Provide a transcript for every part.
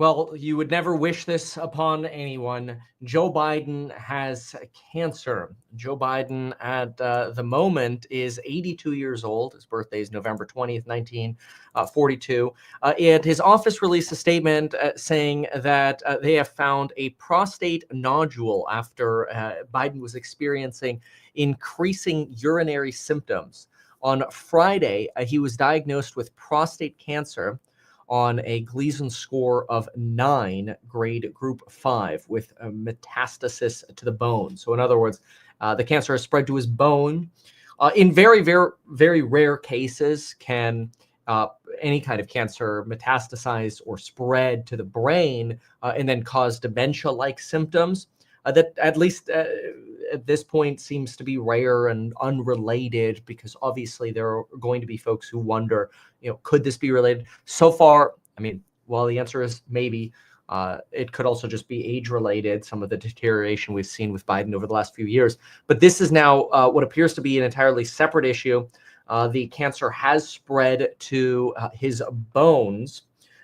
Well, you would never wish this upon anyone. Joe Biden has cancer. Joe Biden, at the moment, is 82 years old. His birthday is November 20th, 1942. And his office released a statement saying that they have found a prostate nodule after Biden was experiencing increasing urinary symptoms. On Friday, he was diagnosed with prostate cancer on a Gleason score of 9, grade group 5, with a metastasis to the bone. So in other words, the cancer has spread to his bone. In very, very, very rare cases can any kind of cancer metastasize or spread to the brain and then cause dementia-like symptoms. That at least at this point seems to be rare and unrelated, because obviously there are going to be folks who wonder, could this be related? So far, I mean, while the answer is maybe, it could also just be age-related, some of the deterioration we've seen with Biden over the last few years. But this is now what appears to be an entirely separate issue. The cancer has spread to his bones.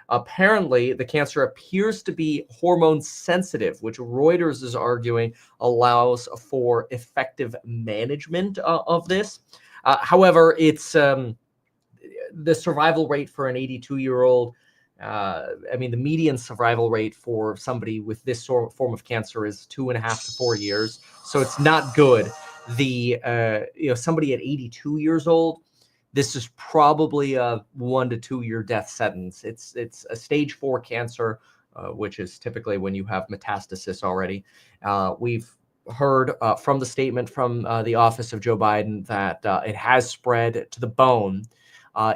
Apparently, the cancer appears to be hormone sensitive, which Reuters is arguing allows for effective management of this. However, it's the survival rate for an 82-year-old. The median survival rate for somebody with this form of cancer is 2.5 to 4 years. So it's not good. Somebody at 82 years old, this is probably a 1 to 2 year death sentence. It's a stage 4 cancer, which is typically when you have metastasis already. We've heard from the statement from the office of Joe Biden that it has spread to the bone.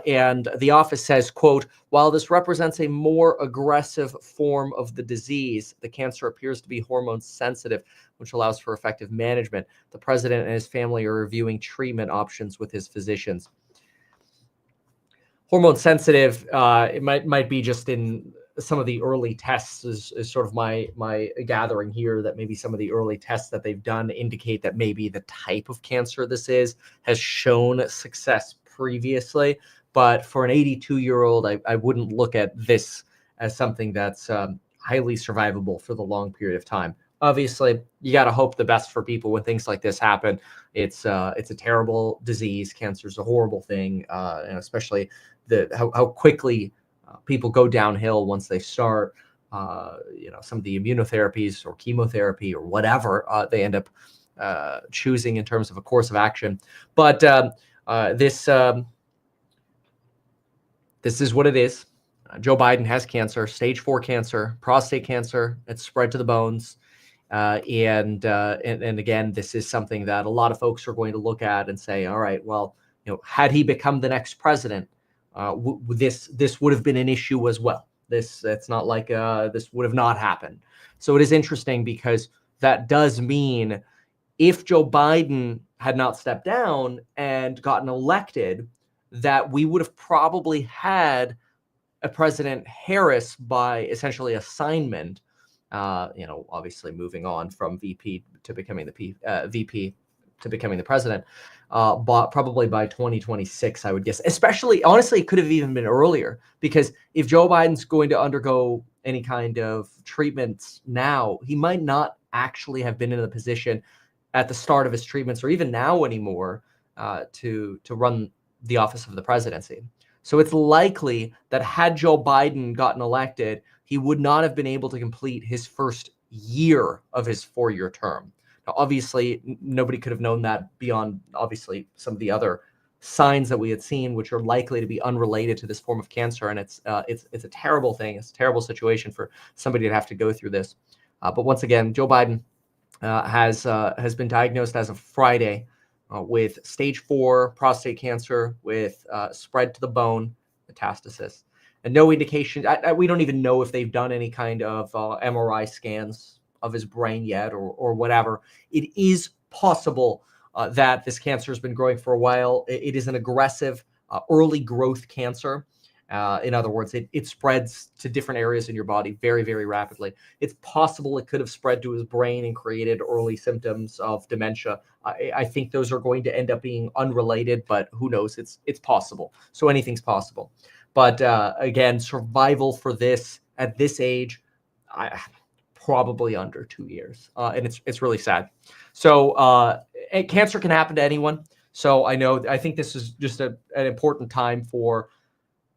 And the office says, quote, "While this represents a more aggressive form of the disease, the cancer appears to be hormone sensitive, which allows for effective management. The president and his family are reviewing treatment options with his physicians." Hormone sensitive, it might be just in some of the early tests is sort of my gathering here, that maybe some of the early tests that they've done indicate that maybe the type of cancer this has shown success previously. But for an 82-year-old, I wouldn't look at this as something that's highly survivable for the long period of time. Obviously, you got to hope the best for people when things like this happen. It's a terrible disease. Cancer is a horrible thing, and especially how quickly people go downhill once they start. Some of the immunotherapies or chemotherapy or whatever they end up choosing in terms of a course of action. But this is what it is. Joe Biden has cancer, stage 4 cancer, prostate cancer. It's spread to the bones. And again, this is something that a lot of folks are going to look at and say, all right, well, had he become the next president, this would have been an issue as well. It's not like this would have not happened. So it is interesting, because that does mean if Joe Biden had not stepped down and gotten elected, that we would have probably had a President Harris by essentially assignment. Obviously moving on from VP to becoming the VP to becoming the president, but probably by 2026, I would guess. Especially, honestly, it could have even been earlier, because if Joe Biden's going to undergo any kind of treatments now, he might not actually have been in the position at the start of his treatments, or even now anymore, to run the office of the presidency. So it's likely that had Joe Biden gotten elected, he would not have been able to complete his first year of his 4-year term. Now, obviously, nobody could have known that beyond, obviously, some of the other signs that we had seen, which are likely to be unrelated to this form of cancer. And it's a terrible thing. It's a terrible situation for somebody to have to go through this. But once again, Joe Biden has been diagnosed as of Friday with stage 4 prostate cancer with spread to the bone, metastasis, and no indication. We don't even know if they've done any kind of MRI scans of his brain yet, or whatever. It is possible that this cancer has been growing for a while. It is an aggressive early growth cancer. In other words, it spreads to different areas in your body very, very rapidly. It's possible it could have spread to his brain and created early symptoms of dementia. I think those are going to end up being unrelated, but who knows? It's possible. So anything's possible. But again, survival for this at this age, probably under 2 years, and it's really sad. So cancer can happen to anyone. So I think this is just an important time for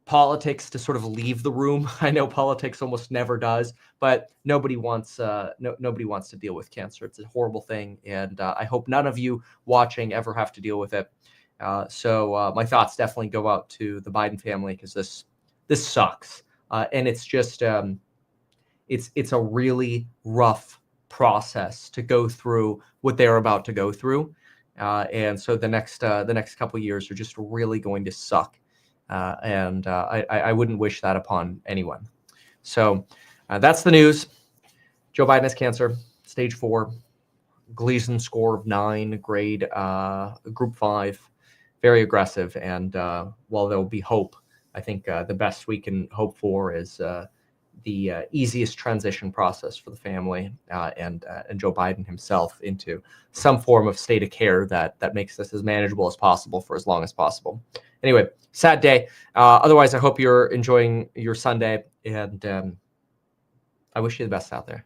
politics to sort of leave the room. I know politics almost never does, but nobody wants nobody wants to deal with cancer. It's a horrible thing, and I hope none of you watching ever have to deal with it. So my thoughts definitely go out to the Biden family, because this sucks, and it's just it's a really rough process to go through what they're about to go through, and so the next couple of years are just really going to suck. And I wouldn't wish that upon anyone. So that's the news. Joe Biden has cancer, stage 4, Gleason score of 9, grade group 5, very aggressive. And while there will be hope, I think the best we can hope for is the easiest transition process for the family and Joe Biden himself into some form of state of care that makes this as manageable as possible for as long as possible. Anyway, sad day. Otherwise, I hope you're enjoying your Sunday, and I wish you the best out there.